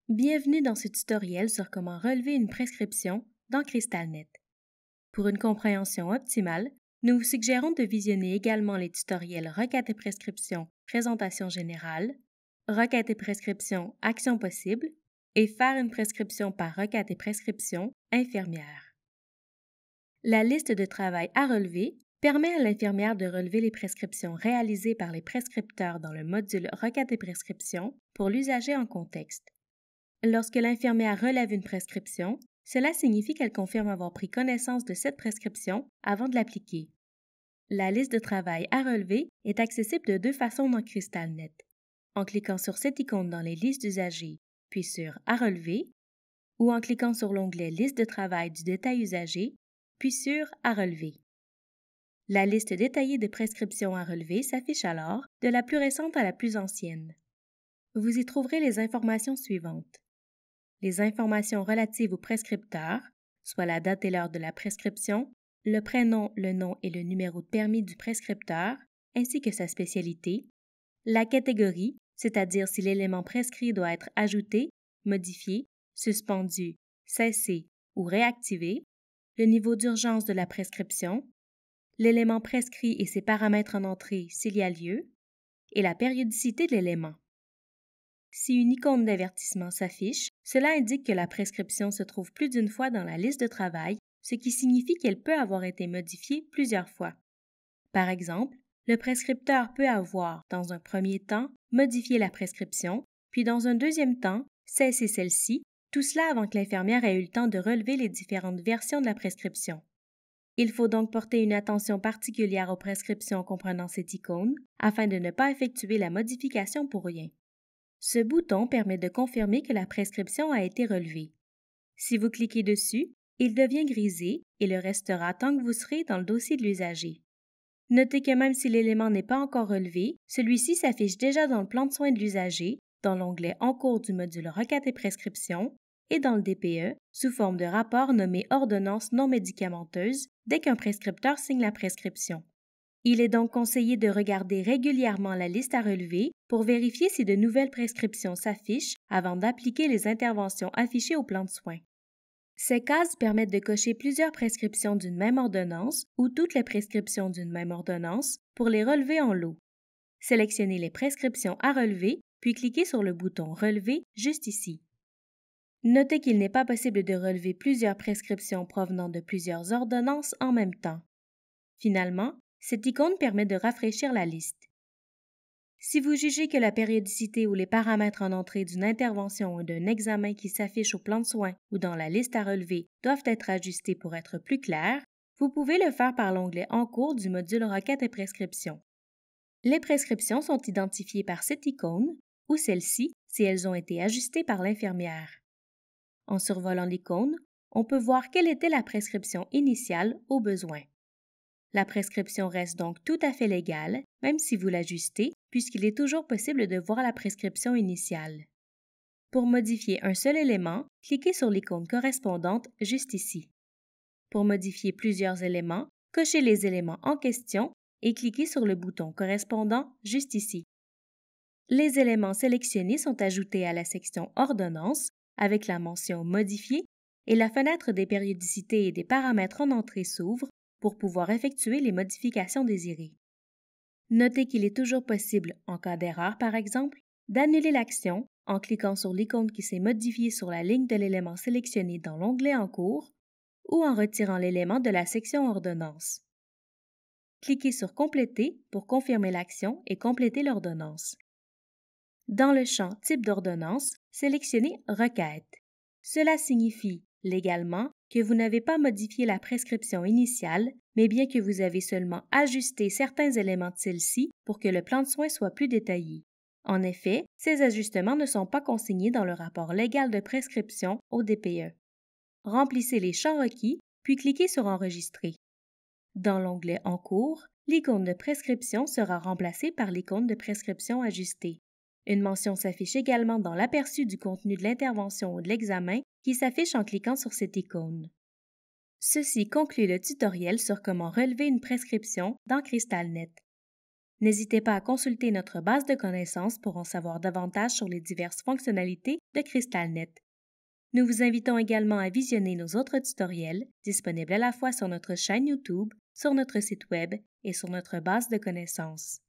Bienvenue dans ce tutoriel sur comment relever une prescription dans CrystalNet. Pour une compréhension optimale, nous vous suggérons de visionner également les tutoriels Requête et prescription, présentation générale, Requête et prescription, actions possibles et Faire une prescription par requête et prescription, infirmière. La liste de travail à relever permet à l'infirmière de relever les prescriptions réalisées par les prescripteurs dans le module Requête et prescription pour l'usager en contexte. Lorsque l'infirmière relève une prescription, cela signifie qu'elle confirme avoir pris connaissance de cette prescription avant de l'appliquer. La liste de travail à relever est accessible de deux façons dans CrystalNet, en cliquant sur cette icône dans les listes d'usagers, puis sur « À relever » ou en cliquant sur l'onglet « Liste de travail du détail usager », puis sur « À relever ». La liste détaillée des prescriptions à relever s'affiche alors de la plus récente à la plus ancienne. Vous y trouverez les informations suivantes. Les informations relatives au prescripteur, soit la date et l'heure de la prescription, le prénom, le nom et le numéro de permis du prescripteur, ainsi que sa spécialité, la catégorie, c'est-à-dire si l'élément prescrit doit être ajouté, modifié, suspendu, cessé ou réactivé, le niveau d'urgence de la prescription, l'élément prescrit et ses paramètres en entrée s'il y a lieu, et la périodicité de l'élément. Si une icône d'avertissement s'affiche, cela indique que la prescription se trouve plus d'une fois dans la liste de travail, ce qui signifie qu'elle peut avoir été modifiée plusieurs fois. Par exemple, le prescripteur peut avoir, dans un premier temps, modifié la prescription, puis dans un deuxième temps, cessé celle-ci, tout cela avant que l'infirmière ait eu le temps de relever les différentes versions de la prescription. Il faut donc porter une attention particulière aux prescriptions comprenant cette icône, afin de ne pas effectuer la modification pour rien. Ce bouton permet de confirmer que la prescription a été relevée. Si vous cliquez dessus, il devient grisé et le restera tant que vous serez dans le dossier de l'usager. Notez que même si l'élément n'est pas encore relevé, celui-ci s'affiche déjà dans le plan de soins de l'usager, dans l'onglet En cours du module Requête et prescription et dans le DPE sous forme de rapport nommé Ordonnance non médicamenteuse dès qu'un prescripteur signe la prescription. Il est donc conseillé de regarder régulièrement la liste à relever pour vérifier si de nouvelles prescriptions s'affichent avant d'appliquer les interventions affichées au plan de soins. Ces cases permettent de cocher plusieurs prescriptions d'une même ordonnance ou toutes les prescriptions d'une même ordonnance pour les relever en lot. Sélectionnez les prescriptions à relever, puis cliquez sur le bouton « Relever » juste ici. Notez qu'il n'est pas possible de relever plusieurs prescriptions provenant de plusieurs ordonnances en même temps. Finalement, cette icône permet de rafraîchir la liste. Si vous jugez que la périodicité ou les paramètres en entrée d'une intervention ou d'un examen qui s'affiche au plan de soins ou dans la liste à relever doivent être ajustés pour être plus clairs, vous pouvez le faire par l'onglet En cours du module Requête et prescription. Les prescriptions sont identifiées par cette icône ou celle-ci si elles ont été ajustées par l'infirmière. En survolant l'icône, on peut voir quelle était la prescription initiale au besoin. La prescription reste donc tout à fait légale, même si vous l'ajustez, puisqu'il est toujours possible de voir la prescription initiale. Pour modifier un seul élément, cliquez sur l'icône correspondante juste ici. Pour modifier plusieurs éléments, cochez les éléments en question et cliquez sur le bouton correspondant juste ici. Les éléments sélectionnés sont ajoutés à la section Ordonnance avec la mention Modifier et la fenêtre des périodicités et des paramètres en entrée s'ouvre pour pouvoir effectuer les modifications désirées. Notez qu'il est toujours possible, en cas d'erreur par exemple, d'annuler l'action en cliquant sur l'icône qui s'est modifiée sur la ligne de l'élément sélectionné dans l'onglet En cours ou en retirant l'élément de la section Ordonnance. Cliquez sur Compléter pour confirmer l'action et compléter l'ordonnance. Dans le champ Type d'ordonnance, sélectionnez Requête. Cela signifie, légalement, que vous n'avez pas modifié la prescription initiale, mais bien que vous avez seulement ajusté certains éléments de celle-ci pour que le plan de soins soit plus détaillé. En effet, ces ajustements ne sont pas consignés dans le rapport légal de prescription au DPE. Remplissez les champs requis, puis cliquez sur Enregistrer. Dans l'onglet En cours, l'icône de prescription sera remplacée par l'icône de prescription ajustée. Une mention s'affiche également dans l'aperçu du contenu de l'intervention ou de l'examen qui s'affiche en cliquant sur cette icône. Ceci conclut le tutoriel sur comment relever une prescription dans CrystalNet. N'hésitez pas à consulter notre base de connaissances pour en savoir davantage sur les diverses fonctionnalités de CrystalNet. Nous vous invitons également à visionner nos autres tutoriels, disponibles à la fois sur notre chaîne YouTube, sur notre site Web et sur notre base de connaissances.